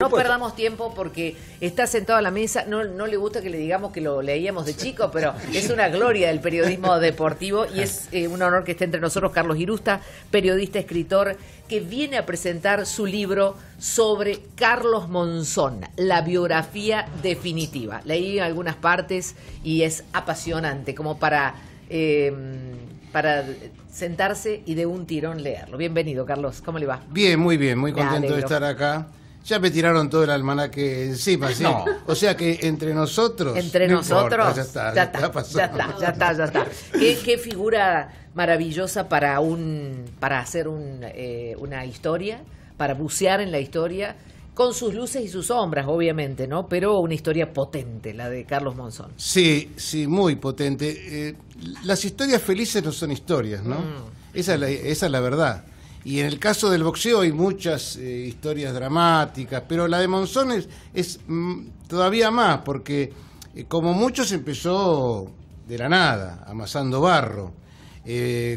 no perdamos tiempo porque está sentado a la mesa. No le gusta que le digamos que lo leíamos de chico, pero es una gloria del periodismo deportivo y es un honor que esté entre nosotros Carlos Girusta, periodista, escritor, que viene a presentar su libro sobre Carlos Monzón, la biografía definitiva. Leí algunas partes y es apasionante, como para sentarse y de un tirón leerlo. Bienvenido, Carlos. ¿Cómo le va? Bien, muy contento de estar acá. Ya me tiraron todo el almanaque encima, ¿sí? No. O sea que entre nosotros... Entre nosotros... Importa, ya está. ¿Qué figura maravillosa para hacer una historia, para bucear en la historia, con sus luces y sus sombras, obviamente, ¿no? Pero una historia potente, la de Carlos Monzón. Sí, muy potente. Las historias felices no son historias, ¿no? Esa es la verdad. Y en el caso del boxeo hay muchas historias dramáticas, pero la de Monzón es todavía más, porque como muchos empezó de la nada, amasando barro.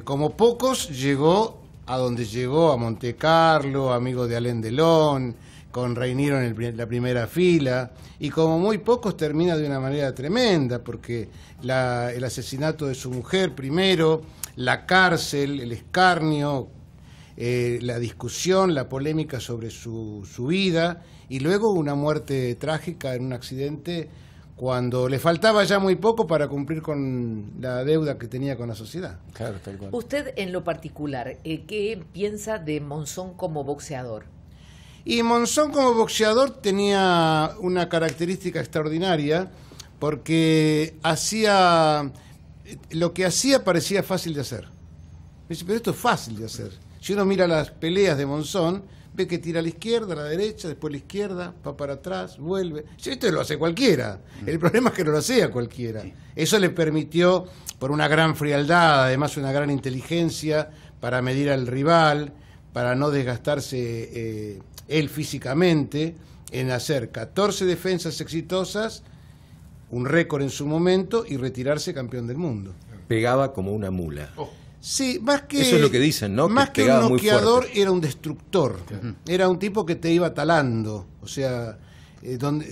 Como pocos llegó a donde llegó, a Montecarlo, amigo de Alain Delon, con Reiniero en la primera fila, y como muy pocos termina de una manera tremenda, porque el asesinato de su mujer primero, la cárcel, el escarnio, la discusión, la polémica sobre su vida, y luego una muerte trágica en un accidente cuando le faltaba ya muy poco para cumplir con la deuda que tenía con la sociedad. Claro, tal cual. Usted, en lo particular, ¿qué piensa de Monzón como boxeador? Y Monzón como boxeador tenía una característica extraordinaria, porque lo que hacía parecía fácil de hacer. Dice, pero esto es fácil de hacer. Si uno mira las peleas de Monzón, ve que tira a la izquierda, a la derecha, después a la izquierda, va para atrás, vuelve. Esto lo hace cualquiera. El problema es que no lo hacía cualquiera. Eso le permitió, por una gran frialdad, además una gran inteligencia, para medir al rival, para no desgastarse él físicamente, en hacer 14 defensas exitosas, un récord en su momento, y retirarse campeón del mundo. Pegaba como una mula. Sí, más que... Eso es lo que dicen, ¿no? Más que un noqueador, era un destructor. Era un tipo que te iba talando. O sea,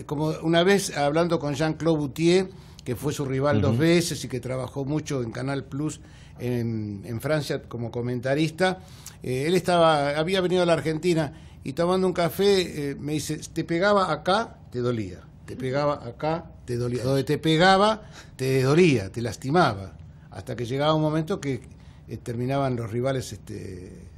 como una vez hablando con Jean-Claude Boutier, que fue su rival 2 veces y que trabajó mucho en Canal Plus en Francia como comentarista, él había venido a la Argentina y tomando un café me dice, te pegaba acá, te dolía. Te pegaba acá, te dolía. Donde te pegaba, te dolía, te lastimaba. Hasta que llegaba un momento que terminaban los rivales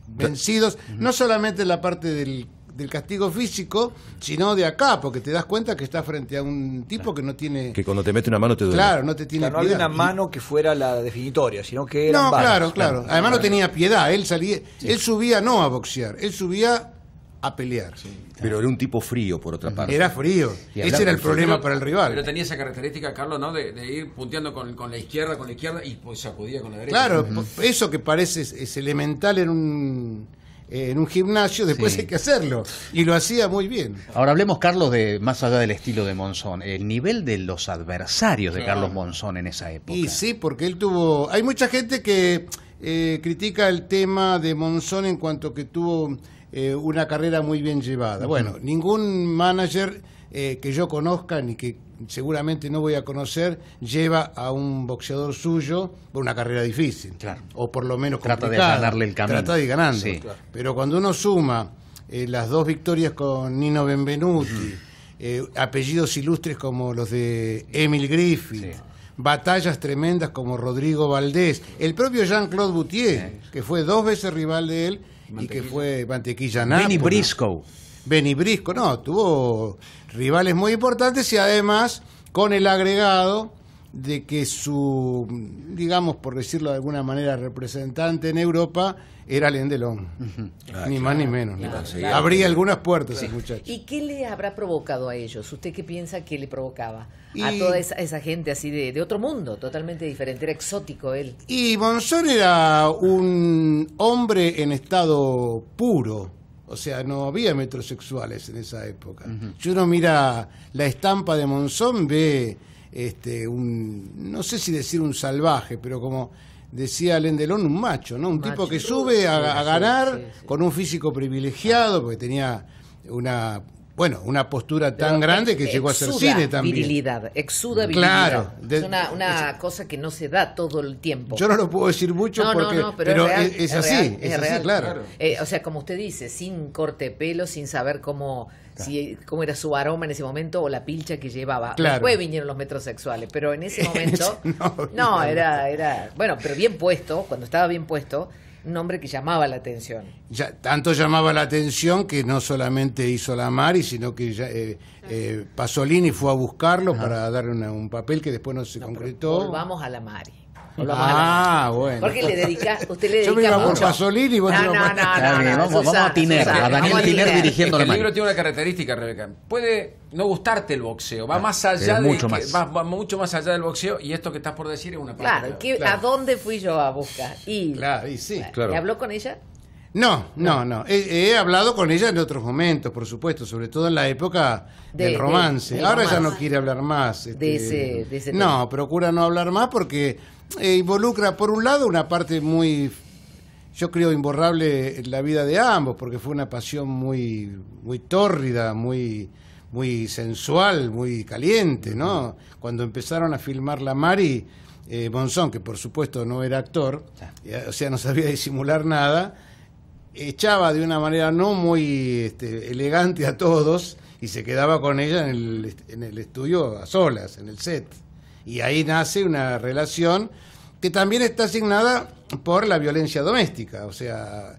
vencidos, no solamente en la parte del castigo físico, sino de acá, porque te das cuenta que estás frente a un tipo que no tiene... Que cuando te mete una mano te duele. Claro, no te tiene piedad. No había una mano que fuera la definitoria, sino que eran varios. Claro. Además no tenía piedad, él subía no a boxear, él subía a pelear. Sí, claro. Pero era un tipo frío, por otra parte. Era frío. Ese era el problema para el rival. Pero tenía esa característica, Carlos, ¿no? De ir punteando con la izquierda y pues sacudía con la derecha. Claro, eso que parece es elemental en un gimnasio, después hay que hacerlo. Y lo hacía muy bien. Ahora hablemos, Carlos, de más allá del estilo de Monzón, el nivel de los adversarios de Carlos Monzón en esa época. Y sí, porque él tuvo... Hay mucha gente que critica el tema de Monzón en cuanto que tuvo... una carrera muy bien llevada. Bueno, ningún manager que yo conozca, ni que seguramente no voy a conocer, lleva a un boxeador suyo por una carrera difícil. Claro. O por lo menos complicada. Trata de ganarle el camino. Trata de ir ganando. Sí. Claro. Pero cuando uno suma las 2 victorias con Nino Benvenuti, apellidos ilustres como los de Emil Griffith, batallas tremendas como Rodrigo Valdés, el propio Jean-Claude Boutier, que fue 2 veces rival de él, y que fue Mantequilla Nápoles. Benny Briscoe, tuvo rivales muy importantes y además con el agregado de que su, digamos, por decirlo de alguna manera, representante en Europa era Alain Delon. Ni más ni menos. Abría algunas puertas el muchacho. ¿Y qué le habrá provocado a ellos? ¿Usted qué piensa que le provocaba? A toda esa gente así de otro mundo, totalmente diferente, era exótico él. Y Monzón era un hombre en estado puro. O sea, no había metrosexuales en esa época. Si uno mira la estampa de Monzón, ve no sé si decir un salvaje, pero como decía Alain Delon, un macho, ¿no? Un tipo que sube a ganar con un físico privilegiado, porque tenía una bueno, una postura tan grande que llegó a hacer cine también. Exuda virilidad. Claro. Es una cosa que no se da todo el tiempo. Yo no lo puedo decir mucho porque pero es así, real. Claro. O sea, como usted dice, sin corte de pelo, sin saber cómo era su aroma en ese momento o la pilcha que llevaba. Claro. Después vinieron los metrosexuales, pero en ese momento era bueno, pero bien puesto, cuando estaba bien puesto, un hombre que llamaba la atención. Ya, tanto llamaba la atención que no solamente hizo la Mari, sino que ya, Pasolini fue a buscarlo para darle un papel que después no se concretó. Volvamos a la Mari. Bueno. Porque usted le dedica Yo me iba mucho. por Pasolini y vos No, vamos a Tiner, a Daniel Tiner dirigiendo la El Mari. libro tiene una característica, Rebeca. Puede no gustarte el boxeo, va más allá va mucho más allá del boxeo, y esto que estás por decir es una parte. Claro, ¿a dónde fui yo a buscar? Claro, y sí. ¿Y habló con ella? No. He hablado con ella en otros momentos, por supuesto, sobre todo en la época del romance. Del Ahora romance. ella no quiere hablar más. De ese no, tema. procura no hablar más porque involucra, por un lado, una parte muy, yo creo, imborrable en la vida de ambos, porque fue una pasión muy, muy tórrida, muy sensual, muy caliente, ¿no? Cuando empezaron a filmar La Mari, Monzón, que por supuesto no era actor, o sea, no sabía disimular nada, echaba de una manera no muy elegante a todos y se quedaba con ella en el estudio a solas, en el set. Y ahí nace una relación que también está asignada por la violencia doméstica. O sea,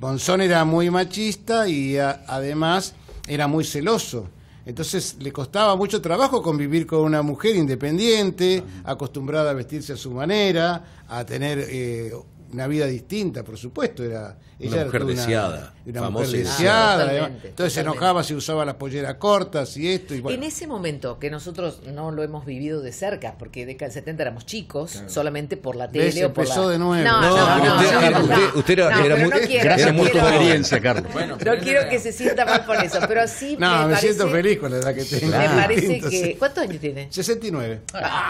Monzón era muy machista y además era muy celoso. Entonces le costaba mucho trabajo convivir con una mujer independiente, acostumbrada a vestirse a su manera, a tener una vida distinta, por supuesto. Ella una mujer deseada, una famosa mujer y deseada. Totalmente, Entonces se enojaba si usaba las polleras cortas y esto. Y bueno. En ese momento, que nosotros no lo hemos vivido de cerca, porque década del 70 éramos chicos, solamente por la tele o por empezó la... de nuevo. Usted era muy... Gracias por tu experiencia, Carlos. Bueno, No quiero que se sienta mal por eso, pero sí No, me parece, siento feliz con la edad que tengo. Me parece Entonces, que... ¿Cuántos años tiene? 69.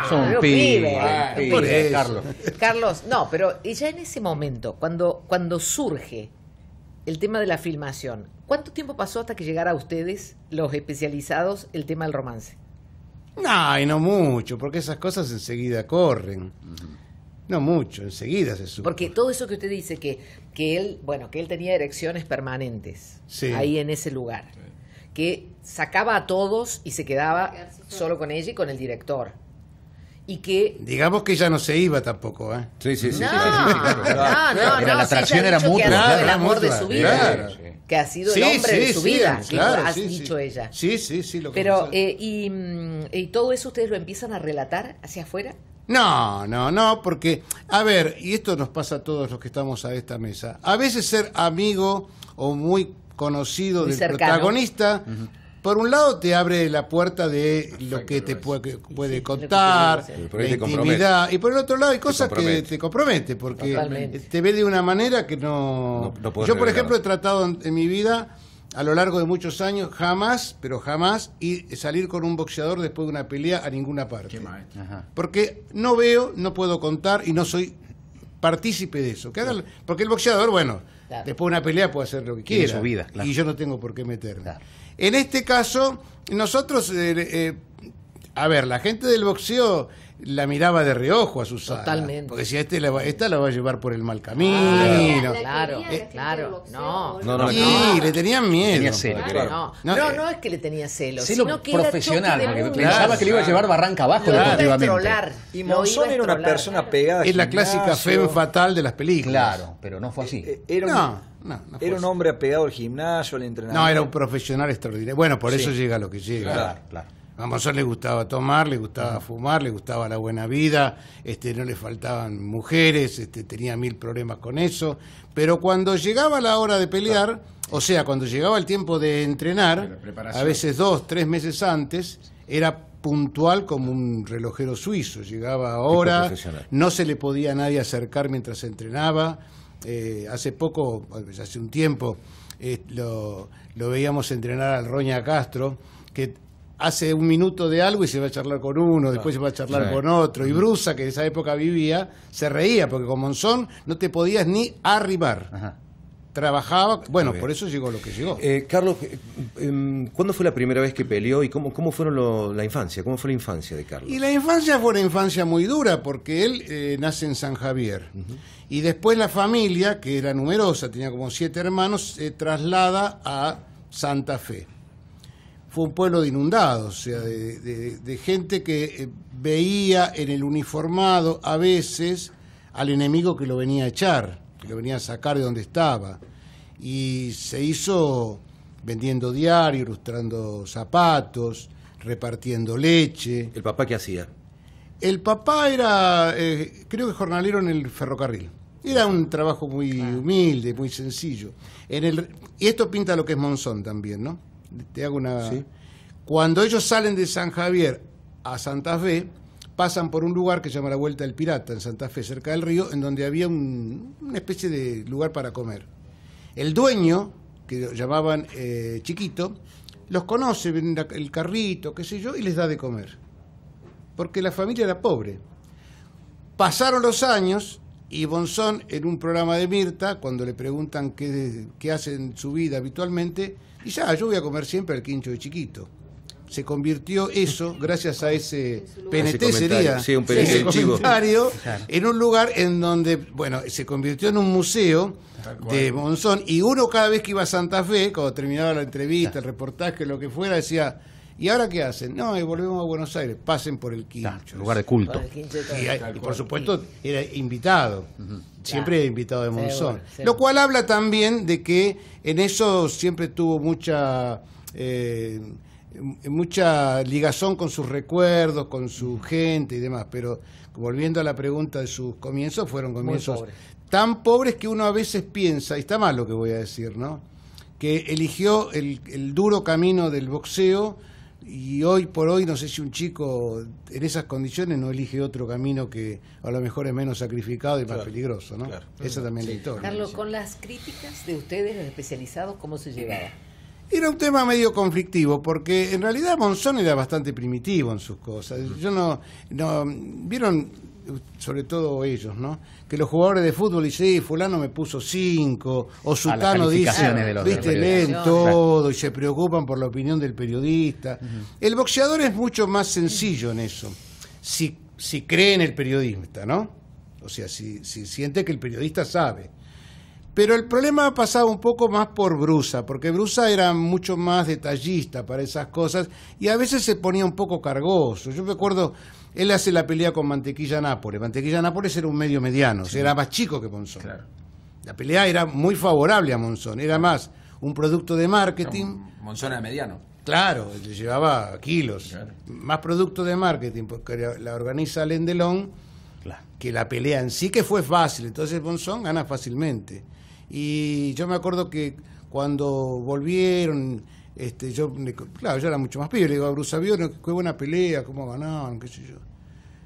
Son pero pibes, pibe. Por eso. Carlos. Carlos, no, pero ya en ese momento, cuando surge el tema de la filmación, ¿cuánto tiempo pasó hasta que llegara a ustedes, los especializados, el tema del romance? No, y no mucho, porque esas cosas enseguida corren. No mucho, enseguida se sube. Porque todo eso que usted dice, que él tenía erecciones permanentes, Sí. ahí en ese lugar, que sacaba a todos y se quedaba solo con ella y con el director. Y que... Digamos que ya no se iba tampoco, ¿eh? Sí. No, no, Era la atracción ella ha era dicho que mutua. ha sido Claro, el era amor de mutua, su vida. claro. Que ha sido el hombre de su vida, claro, has sí, dicho sí. ella. Sí. Lo que Pero, pasa- y todo eso ustedes lo empiezan a relatar hacia afuera. No, porque, a ver, y esto nos pasa a todos los que estamos a esta mesa, a veces ser amigo o muy conocido Muy del cercano. protagonista, por un lado te abre la puerta de lo que te puede contar, Sí, por ahí la te compromete. intimidad, y por el otro lado hay cosas que compromete. te compromete, porque Totalmente. te ve de una manera que no... No podés Yo, por revelar. ejemplo, he tratado en mi vida, a lo largo de muchos años, jamás, y salir con un boxeador después de una pelea a ninguna parte. Qué maestro. Porque no veo, no puedo contar y no soy partícipe de eso. Porque el boxeador, bueno, Claro. después de una pelea puede hacer lo que Tiene quiera. su vida, claro. Y yo no tengo por qué meterme. Claro. En este caso, nosotros, a ver, la gente del boxeo la miraba de reojo a Susana. Totalmente. Porque si esta la va a llevar por el mal camino. Claro, La quería claro. la gente del No, boxeo, No, Sí, le tenían miedo. Tenía celo. No, No, no es que le tenía celos, Celo sino que profesional, era choque de porque mundos. pensaba que le iba a llevar barranca abajo Lo iba a deportivamente. estrolar. Y Lo Monzón iba a era una estrolar. persona pegada al Es la clásica gimnasio. femme fatal de las películas. Claro, pero no fue así. Era un, No fue era un así. hombre apegado al gimnasio, al entrenamiento. No, era un profesional extraordinario. Bueno, por eso llega a lo que llega. Claro. A Monzón le gustaba tomar, le gustaba fumar, le gustaba la buena vida, no le faltaban mujeres, tenía 1000 problemas con eso. Pero cuando llegaba la hora de pelear, o sea, cuando llegaba el tiempo de entrenar, La preparación. a veces 2-3 meses antes, era puntual como un relojero suizo. Llegaba ahora, profesional. no se le podía a nadie acercar mientras entrenaba. Hace un tiempo, lo veíamos entrenar al Roña Castro, que hace un minuto de algo y se va a charlar con uno, después se va a charlar Sí. con otro. Y Brusa, que en esa época vivía, se reía, porque con Monzón no te podías ni arribar. Ajá. trabajaba, bueno, por eso llegó lo que llegó. Carlos, ¿cuándo fue la primera vez que peleó y cómo fueron la infancia? ¿Cómo fue la infancia de Carlos? Y la infancia fue una infancia muy dura, porque él nace en San Javier. Y después la familia, que era numerosa, tenía como 7 hermanos, se traslada a Santa Fe. Fue un pueblo de inundados, o sea, de gente que veía en el uniformado a veces al enemigo que lo venía a echar, que lo venía a sacar de donde estaba. Y se hizo vendiendo diario, ilustrando zapatos, repartiendo leche. ¿El papá qué hacía? El papá era, creo que jornalero en el ferrocarril. Era un trabajo muy humilde, muy sencillo. Y esto pinta lo que es Monzón también, ¿no? Te hago una... ¿Sí? Cuando ellos salen de San Javier a Santa Fe, pasan por un lugar que se llama la Vuelta del Pirata, en Santa Fe, cerca del río, en donde había una especie de lugar para comer. El dueño, que lo llamaban Chiquito, los conoce, ven el carrito, qué sé yo, y les da de comer. Porque la familia era pobre. Pasaron los años y Monzón, en un programa de Mirta, cuando le preguntan qué hace en su vida habitualmente, dice, yo voy a comer siempre al quincho de Chiquito. Se convirtió eso, gracias a ese PNT sería, sí, un ese comentario, Claro. en un lugar en donde, bueno, se convirtió en un museo de Monzón, y uno cada vez que iba a Santa Fe, cuando terminaba la entrevista, el reportaje, lo que fuera, decía, ¿y ahora qué hacen? No, volvemos a Buenos Aires, pasen por el quincho. Lugar de culto. Y por supuesto era invitado, siempre invitado de Monzón. Seguro. Lo cual habla también de que en eso siempre tuvo mucha ligazón con sus recuerdos, con su gente y demás. Pero volviendo a la pregunta de sus comienzos, fueron comienzos tan pobres que uno a veces piensa, y está mal lo que voy a decir, ¿no?, que eligió el duro camino del boxeo. Y hoy por hoy, no sé si un chico en esas condiciones no elige otro camino que a lo mejor es menos sacrificado y más peligroso, ¿no? Claro. Esa también es la historia. Carlos, con las críticas de ustedes, los especializados, ¿cómo se llevaba? Era un tema medio conflictivo, porque en realidad Monzón era bastante primitivo en sus cosas. Yo no vieron, sobre todo ellos, ¿no?, que los jugadores de fútbol dicen, sí, fulano me puso 5, o Sutano dice, viste, leen todo y se preocupan por la opinión del periodista. El boxeador es mucho más sencillo en eso, si cree en el periodista, ¿no? O sea, si siente que el periodista sabe. Pero el problema pasaba un poco más por Brusa, porque Brusa era mucho más detallista para esas cosas y a veces se ponía un poco cargoso. Yo me acuerdo, él hace la pelea con Mantequilla Nápoles. Mantequilla Nápoles era un medio mediano, o sea, era más chico que Monzón. Claro. La pelea era muy favorable a Monzón, era más un producto de marketing. Monzón era mediano. Claro, le llevaba kilos. Claro. Más producto de marketing, porque la organiza Alain Delon, que la pelea en sí, que fue fácil. Entonces Monzón gana fácilmente. Y yo me acuerdo que cuando volvieron, yo era mucho más pibe, le digo a Brusa, ¿vieron qué buena pelea, cómo ganaron, qué sé yo?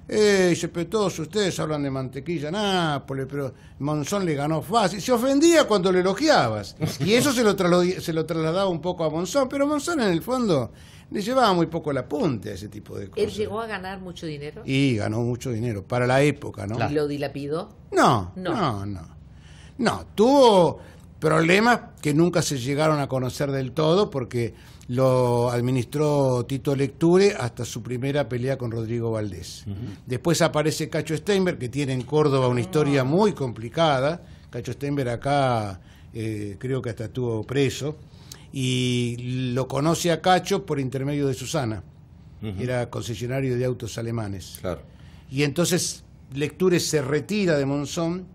Dice, pero todos ustedes hablan de Mantequilla Nápoles, pero Monzón le ganó fácil. Se ofendía cuando lo elogiabas. Y eso se lo trasladaba un poco a Monzón, pero Monzón en el fondo le llevaba muy poco el apunte a ese tipo de cosas. ¿Él llegó a ganar mucho dinero? Y ganó mucho dinero, para la época, ¿no? ¿Y lo dilapidó? No, tuvo problemas que nunca se llegaron a conocer del todo porque lo administró Tito Lecture hasta su primera pelea con Rodrigo Valdés. Después aparece Cacho Steinberg, que tiene en Córdoba una historia muy complicada. Cacho Steinberg acá creo que hasta estuvo preso, y lo conoce a Cacho por intermedio de Susana, era concesionario de autos alemanes. Claro. Y entonces Lecture se retira de Monzón,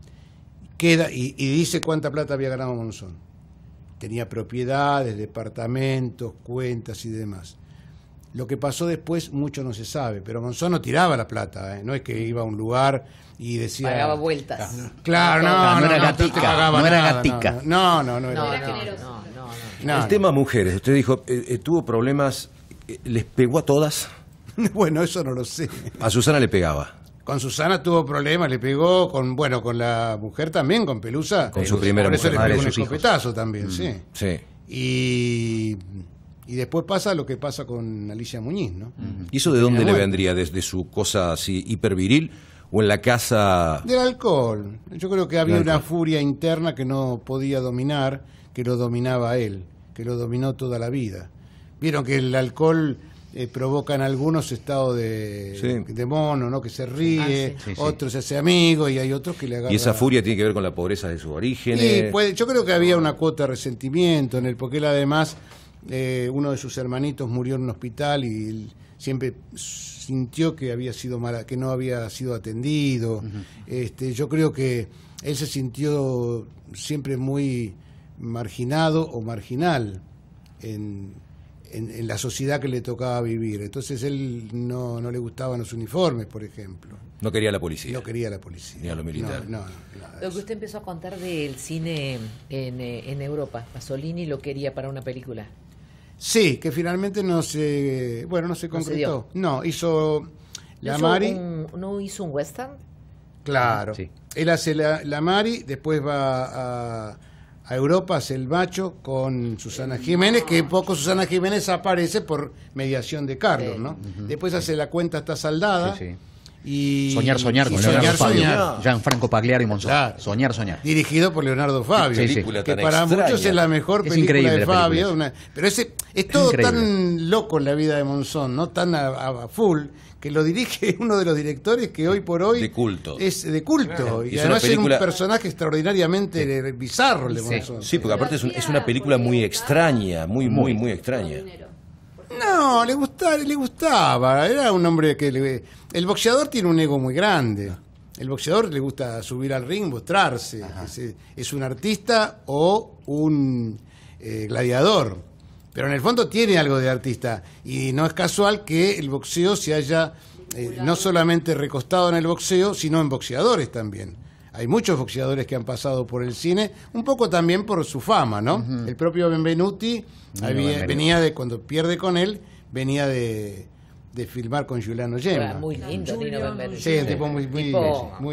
queda y dice cuánta plata había ganado Monzón. Tenía propiedades, departamentos, cuentas y demás. Lo que pasó después mucho no se sabe, pero Monzón no tiraba la plata, no es que iba a un lugar y decía... Pagaba vueltas. Claro, no era gatica, no era gatica. No era generoso. El tema mujeres, usted dijo, tuvo problemas, ¿les pegó a todas? Bueno, eso no lo sé. A Susana le pegaba. Con Susana tuvo problemas, le pegó con la mujer también, con Pelusa. Con su primera mujer. Por eso le pegó un sus escopetazo también, sí. Sí. Y después pasa lo que pasa con Alicia Muñiz, ¿no? ¿Y eso de dónde le vendría? ¿Desde su cosa así hiperviril? o en la casa? Del alcohol. Yo creo que había Del una alcohol. furia interna que no podía dominar, que lo dominaba a él, que lo dominó toda la vida. Vieron que el alcohol provoca en algunos estados de mono, ¿no? Que se ríe, Sí, sí. otros se hace amigo y hay otros que le agarran. Y esa furia tiene que ver con la pobreza de sus orígenes. Y yo creo que había una cuota de resentimiento en él, porque él además, uno de sus hermanitos murió en un hospital y él siempre sintió que había sido que no había sido atendido. Yo creo que él se sintió siempre muy marginado o marginal en la sociedad que le tocaba vivir. Entonces él no le gustaban los uniformes, por ejemplo. No quería la policía. No quería la policía. Ni a lo militar. No, nada de Lo eso. que usted empezó a contar del cine en Europa, Pasolini lo quería para una película. Sí, que finalmente no se concretó. No, hizo La Mari. ¿No hizo un western? Claro. Sí. Él hace la Mari, después va a Europa, hace El Macho con Susana Jiménez, que poco Susana Jiménez aparece por mediación de Carlos, ¿no? Después hace La Cuenta Está Saldada. Sí, sí. Y Soñar, soñar, con y Leonardo Fabio. Soñar. Gianfranco Pagliari y Monzón. Claro. Soñar, soñar. Dirigido por Leonardo Fabio, Sí, sí. Película que tan para extraña. muchos es la mejor Es película increíble de la película Fabio. Pero es todo increíble. tan loco en la vida de Monzón, ¿no? Tan a full, que lo dirige uno de los directores que hoy por hoy De culto. es de culto. Y Y es además una película- es un personaje extraordinariamente bizarro el de Monzón. Sí, porque aparte es una película muy extraña, muy extraña. No, le gustaba. Era un hombre que el boxeador tiene un ego muy grande. El boxeador le gusta subir al ring, mostrarse. Es un artista o un gladiador. Pero en el fondo tiene algo de artista. Y no es casual que el boxeo se haya no solamente recostado en el boxeo, sino en boxeadores también. Hay muchos boxeadores que han pasado por el cine, un poco también por su fama, ¿no? El propio Benvenuti venía de, cuando pierde con él, venía de filmar con Giuliano Gemma. Muy lindo, Nino Benvenuti. Sí, un tipo muy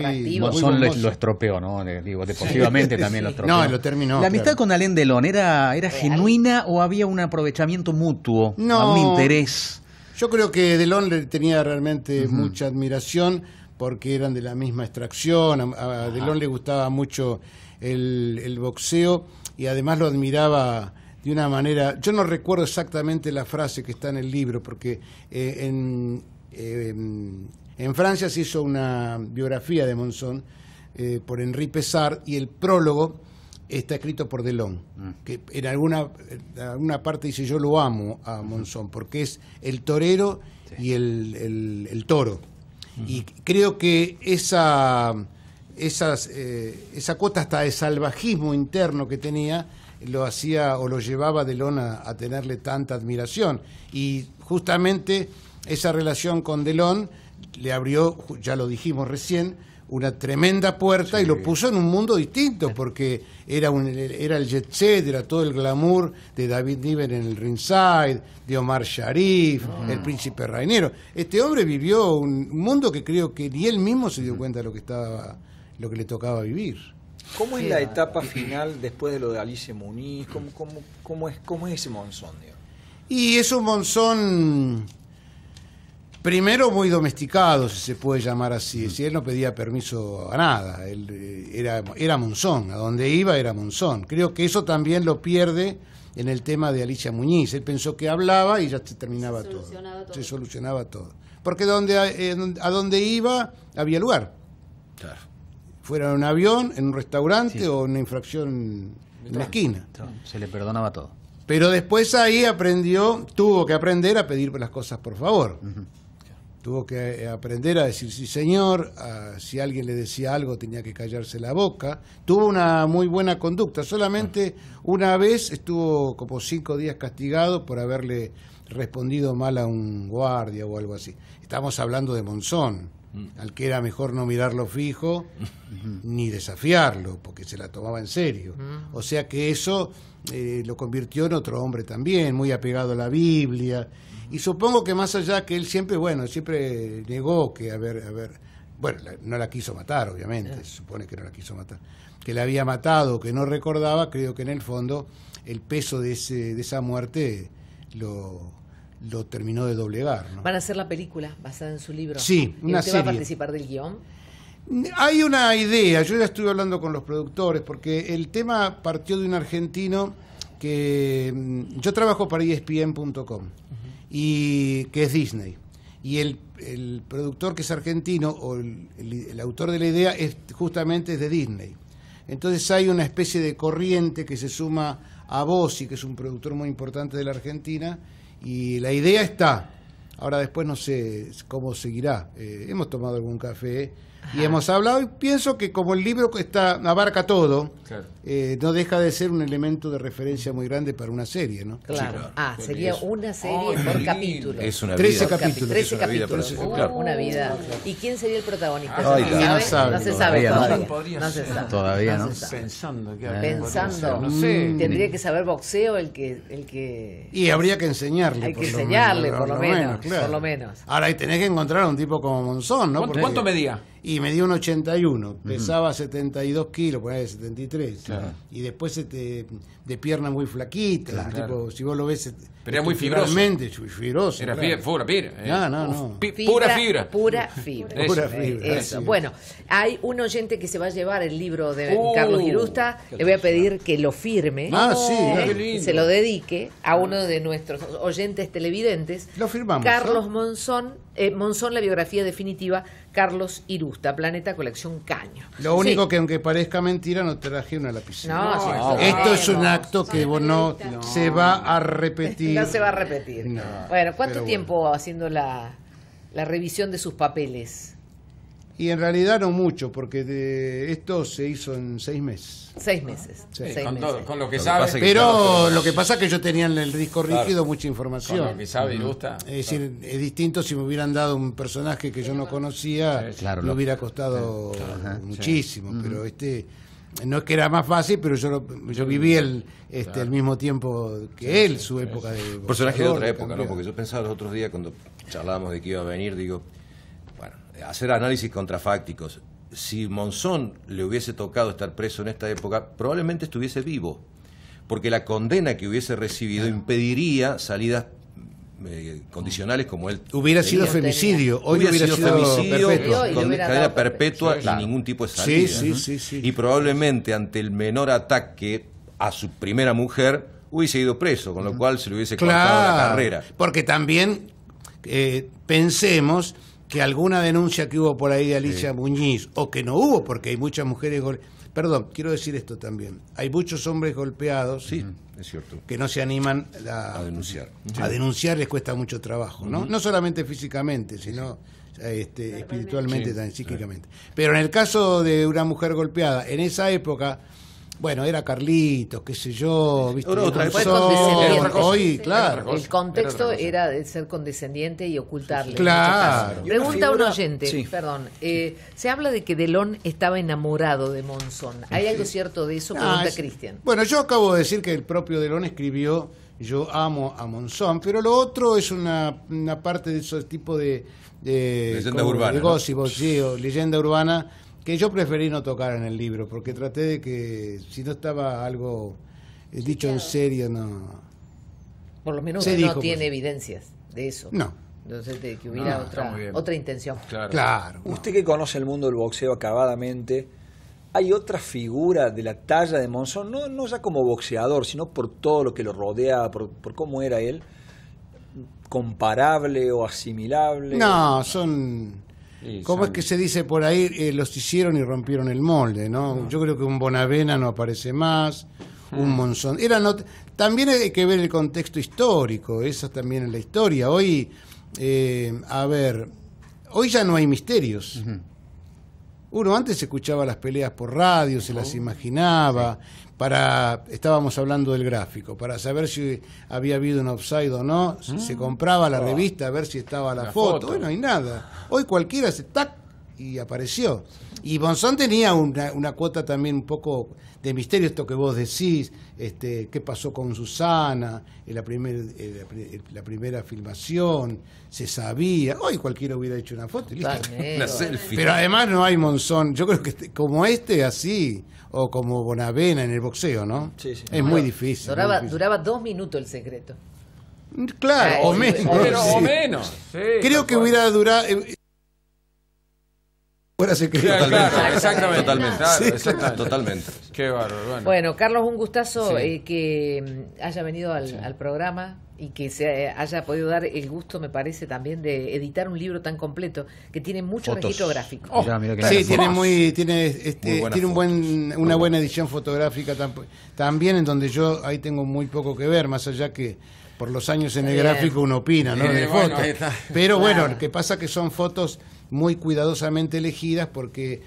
atractivo. Monzón hermoso. lo estropeó, ¿no? Digo, deportivamente también lo estropeó. No, lo terminó, ¿La amistad claro. con Alain Delon era genuina o había un aprovechamiento mutuo? No. Un interés. Yo creo que Delon le tenía realmente mucha admiración porque eran de la misma extracción. A Delon le gustaba mucho el boxeo y además lo admiraba de una manera. Yo no recuerdo exactamente la frase que está en el libro porque en Francia se hizo una biografía de Monzón por Henri Pessard y el prólogo está escrito por Delon, que en alguna parte dice: yo lo amo a Monzón porque es el torero y el toro. Y creo que esa cuota hasta de salvajismo interno que tenía lo hacía o lo llevaba a Delon a tenerle tanta admiración. Y justamente esa relación con Delon le abrió, ya lo dijimos recién, una tremenda puerta y lo puso en un mundo distinto porque era el jet set, era todo el glamour de David Niven en el ringside, de Omar Sharif, el príncipe Rainero. Este hombre vivió un mundo que creo que ni él mismo se dio cuenta de lo que le tocaba vivir. ¿Cómo es la etapa final después de lo de Alicia Muniz? ¿Cómo es ese Monzón, digo? Y es un Monzón, primero muy domesticado, si se puede llamar así. Si él no pedía permiso a nada, él era Monzón, a donde iba era Monzón. Creo que eso también lo pierde en el tema de Alicia Muñiz. Él pensó que hablaba y ya se terminaba todo. Se solucionaba todo. Porque a donde iba había lugar. Claro. Fuera en un avión, en un restaurante o en una infracción en la esquina. Se le perdonaba todo. Pero después ahí tuvo que aprender a pedir las cosas por favor. Tuvo que aprender a decir sí señor, si alguien le decía algo tenía que callarse la boca. Tuvo una muy buena conducta, solamente una vez estuvo como 5 días castigado por haberle respondido mal a un guardia o algo así. Estamos hablando de Monzón, al que era mejor no mirarlo fijo ni desafiarlo, porque se la tomaba en serio. O sea que eso lo convirtió en otro hombre también, muy apegado a la Biblia. Y supongo que más allá que él siempre negó que no la quiso matar, obviamente, se supone que no la quiso matar, que la había matado, que no recordaba. Creo que en el fondo el peso de esa muerte lo terminó de doblegar, ¿no? Van a hacer la película basada en su libro. Sí, ¿Y una usted va a serie. participar del guión? Hay una idea, yo ya estuve hablando con los productores, porque el tema partió de un argentino que yo trabajo para ESPN.com, y que es Disney. Y el productor, que es argentino, o el autor de la idea, es justamente de Disney. Entonces hay una especie de corriente que se suma a Bossi, que es un productor muy importante de la Argentina, y la idea está. Ahora después no sé cómo seguirá. Hemos tomado algún café y hemos hablado, y pienso que como el libro abarca todo, claro, no deja de ser un elemento de referencia muy grande para una serie, ¿no? Claro. Sería una serie por capítulo. Es una 13 capítulos. 13 capítulos. Claro. Una vida. ¿Y quién sería el protagonista? No se sabe todavía. No se sabe. Todavía no. Pensando. No sé. Tendría que saber boxeo el que... Y habría que enseñarle. Hay que enseñarle, por lo menos. Claro. Por lo menos. Ahora, ahí tenés que encontrar a un tipo como Monzón, ¿no? ¿Cuánto medía? Y medía un 81, pesaba 72 kilos, ponele 73. Claro. Y después de pierna muy flaquita, claro, tipo, si vos lo ves... Pero era muy fibroso. Fibroso. Era claro. pura fibra. No. Pura fibra. Pura fibra. Pura fibra. Eso. Bueno, hay un oyente que se va a llevar el libro de Carlos Girusta. Le voy a pedir que lo firme. Sí. Qué lindo. Se lo dedique a uno de nuestros oyentes televidentes. Lo firmamos. Carlos Monzón, la biografía definitiva, Carlos Irusta, Planeta Colección Caño. Lo único que, aunque parezca mentira, no traje una lapicera. Esto es un acto que no se va a repetir. No se va a repetir. No. Bueno, ¿cuánto tiempo haciendo la revisión de sus papeles? Y en realidad no mucho, porque esto se hizo en 6 meses. 6 meses. Sí. 6 Con, meses. con lo que sabe. Pero lo que pasa es que yo tenía en el disco rígido mucha Con información. lo que sabe y gusta. Es decir, es distinto si me hubieran dado un personaje que yo no conocía, claro, me hubiera costado muchísimo. Pero no es que era más fácil, pero yo viví el mismo tiempo que él, su época de personaje de otra época, ¿no? Porque yo pensaba los otros días cuando charlábamos de que iba a venir, digo, bueno, hacer análisis contrafácticos. Si Monzón le hubiese tocado estar preso en esta época, probablemente estuviese vivo, porque la condena que hubiese recibido impediría salidas condicionales como él hubiera sido femicidio. Hoy hubiera sido femicidio perpetuo. con cadena perpetua y ningún tipo de salida. Sí. Y probablemente ante el menor ataque a su primera mujer hubiese ido preso, con lo cual se le hubiese cortado la carrera. Porque también pensemos que alguna denuncia que hubo por ahí de Alicia Muñiz, o que no hubo, porque hay muchas mujeres... Perdón, quiero decir esto también. Hay muchos hombres golpeados, sí, es cierto, que no se animan a denunciar. A denunciar les cuesta mucho trabajo, ¿no? No solamente físicamente, sino espiritualmente, también psíquicamente. Pero en el caso de una mujer golpeada, en esa época... Bueno, era Carlitos, qué sé yo, ¿viste? Fue condescendiente. Hoy, claro. El contexto era de ser condescendiente y ocultarle. Claro. Pregunta a un oyente, perdón. Se habla de que Delón estaba enamorado de Monzón. ¿Hay algo cierto de eso? Pregunta Cristian. Bueno, yo acabo de decir que el propio Delón escribió Yo amo a Monzón, pero lo otro es una parte de ese tipo de leyenda urbana, de gossip, o leyenda urbana, que yo preferí no tocar en el libro, porque traté de que si no estaba algo dicho en serio, no... Por lo menos no tiene evidencias de eso. No. Entonces, de que hubiera otra intención. Claro. Usted que conoce el mundo del boxeo acabadamente, ¿hay otra figura de la talla de Monzón? No ya como boxeador, sino por todo lo que lo rodea, por cómo era él, comparable o asimilable. No, son... ¿Cómo es que se dice por ahí? Los hicieron y rompieron el molde, ¿no? Yo creo que un Bonavena no aparece más, un Monzón. También hay que ver el contexto histórico, eso también es la historia. Hoy, hoy ya no hay misterios. Uno antes escuchaba las peleas por radio, se las imaginaba, estábamos hablando del gráfico, para saber si había habido un offside o no, se compraba la revista a ver si estaba la foto. Hoy no hay nada. Hoy cualquiera ¡tac! Y apareció. Y Monzón tenía una cuota también un poco de misterio, esto que vos decís, qué pasó con Susana, en la primera filmación, se sabía. Hoy cualquiera hubiera hecho una foto y listo. Una selfie. Pero además no hay Monzón, yo creo que como así, o como Bonavena en el boxeo, ¿no? Sí. Es muy difícil. Duraba 2 minutos el secreto. Claro, o menos. O menos. Sí, creo que hubiera durado... fuera secreto. Claro, exactamente. Totalmente. Claro, Sí, exactamente. Totalmente. Qué bárbaro. Bueno, Carlos, un gustazo Sí. que haya venido al programa y que se haya podido dar el gusto, me parece, también de editar un libro tan completo que tiene mucho Fotos. registro gráfico. Ya, mira que Sí, lindo. tiene Muy tiene una buena edición fotográfica también, en donde yo ahí tengo muy poco que ver, más allá que por los años en el Bien. gráfico uno opina, ¿no? De Bueno, fotos. ahí está. Pero Claro. bueno, lo que pasa que son fotos muy cuidadosamente elegidas porque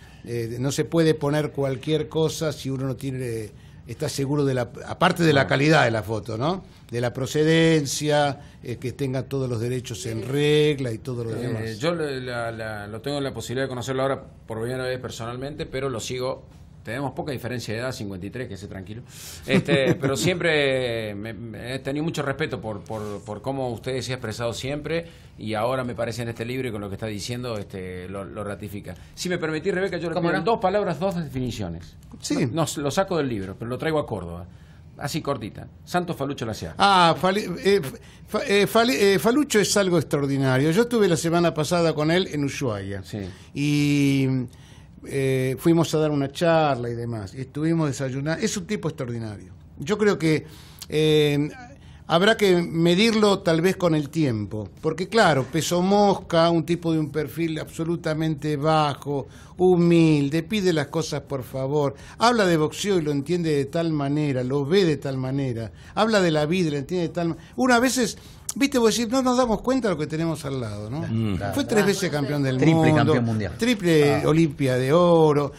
no se puede poner cualquier cosa si uno no tiene está seguro de aparte de la calidad de la foto, ¿no? De la procedencia, que tenga todos los derechos en regla y todo lo demás. Yo lo tengo la posibilidad de conocerlo ahora por primera vez personalmente, pero lo sigo. Tenemos poca diferencia de edad, 53, que esté tranquilo. Pero siempre he tenido mucho respeto por cómo usted se ha expresado siempre, y ahora me parece en este libro y con lo que está diciendo lo ratifica. Si me permitís, Rebeca, yo le pido ¿Cómo no? 2 palabras, 2 definiciones. Sí. No, lo saco del libro, pero lo traigo a Córdoba. Así cortita. Santos Falucho Laciar. Falucho es algo extraordinario. Yo estuve la semana pasada con él en Ushuaia. Sí. Y fuimos a dar una charla y demás. Y estuvimos desayunando. Es un tipo extraordinario. Yo creo que habrá que medirlo tal vez con el tiempo. Porque claro, peso mosca, un tipo de un perfil absolutamente bajo, humilde, pide las cosas por favor, habla de boxeo y lo entiende de tal manera, lo ve de tal manera, habla de la vida y lo entiende de tal manera. Una veces, viste, vos decís, no nos damos cuenta de lo que tenemos al lado, ¿no? Fue 3 veces campeón del Triple mundo, campeón mundial. triple Olimpia de oro,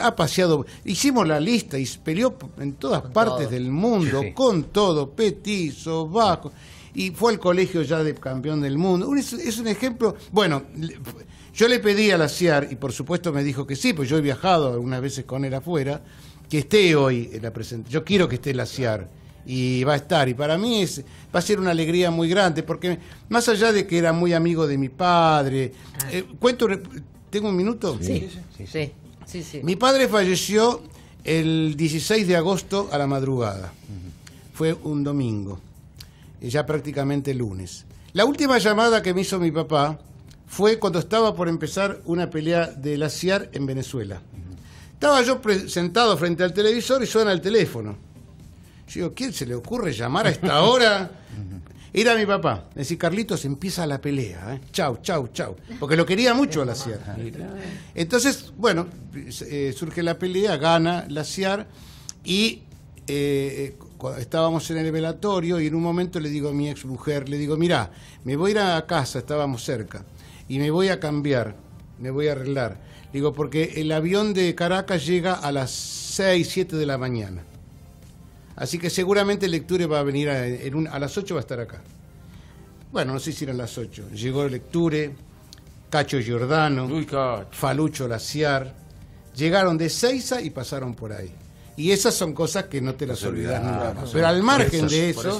ha paseado, hicimos la lista y peleó en todas partes del mundo, Sí. con todo, petizo, bajo, y fue al colegio ya de campeón del mundo. Es un ejemplo, bueno, yo le pedí a Laciar, y por supuesto me dijo que sí, pues yo he viajado algunas veces con él afuera, que esté hoy en la presentación. Yo quiero que esté Laciar, y va a estar, y para mí va a ser una alegría muy grande, porque más allá de que era muy amigo de mi padre, ¿tengo un minuto? Sí. Mi padre falleció el 16 de agosto a la madrugada. Fue un domingo, ya prácticamente lunes. La última llamada que me hizo mi papá fue cuando estaba por empezar una pelea de Laciar en Venezuela. Estaba yo sentado frente al televisor y suena el teléfono. Yo digo, ¿quién se le ocurre llamar a esta hora? Era mi papá. Me decía, Carlitos, empieza la pelea. Chau. Porque lo quería mucho a Laciar. Entonces, bueno, surge la pelea, gana Laciar y estábamos en el velatorio y en un momento le digo a mi exmujer, le digo, mirá, me voy a ir a casa, estábamos cerca, y me voy a cambiar, me voy a arreglar. Digo, porque el avión de Caracas llega a las 6, 7 de la mañana. Así que seguramente Lecture va a venir a las 8 va a estar acá. Bueno, no sé si eran las 8. Llegó Lecture, Cacho Giordano, Falucho Laciar. Llegaron de Seiza y pasaron por ahí. Y esas son cosas que no te las olvidas nunca más. Pero al margen de eso,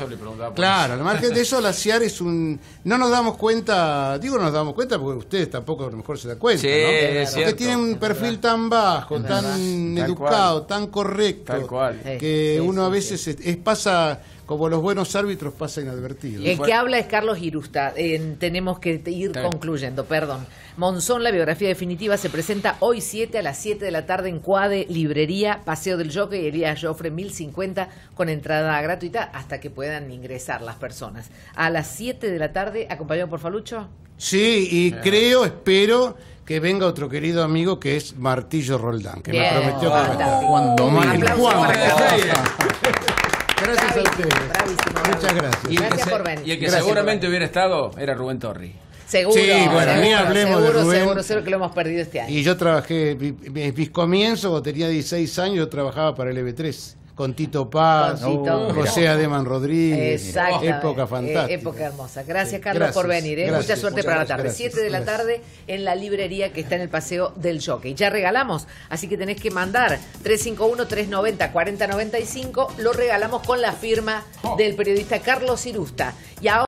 claro, al margen de eso, Laciar es un... No nos damos cuenta, digo no nos damos cuenta porque ustedes tampoco a lo mejor se dan cuenta, Sí, ¿no? es Porque cierto. tienen un perfil tan bajo, tan educado, tan correcto, Tal cual. que uno a veces pasa, como los buenos árbitros, pasa inadvertido. El que habla es Carlos Irusta. Tenemos que ir concluyendo, perdón. Monzón, la biografía definitiva, se presenta hoy 7 a las 7 de la tarde en Cuade, Librería, Paseo del Jockey, Elías Joffre 1050, con entrada gratuita hasta que puedan ingresar las personas. A las 7 de la tarde, acompañado por Falucho. Sí, y espero que venga otro querido amigo que es Martillo Roldán, que Bien. me prometió que Fantástico. Cuando Un más aplauso para Carlos. Gracias a ustedes. Bravísimo. Muchas gracias. Gracias por venir. Y el que Gracias seguramente hubiera estado era Rubén Torri. Seguro, Sí, bueno, ni hablemos de Rubén. seguro que lo hemos perdido este año. Y yo trabajé, mis comienzos, cuando tenía 16 años, yo trabajaba para el EV3, con Tito Paz, Con Tito. José Ademan Rodríguez. Exactamente. Época fantástica. Época hermosa. Gracias, Carlos, Gracias, por venir. gracias. Mucha suerte Muchas para la gracias, tarde. gracias, 7 de la gracias. tarde en la librería que está en el Paseo del Jockey. Ya regalamos, así que tenés que mandar 351-390-4095. Lo regalamos con la firma del periodista Carlos Irusta. Y ahora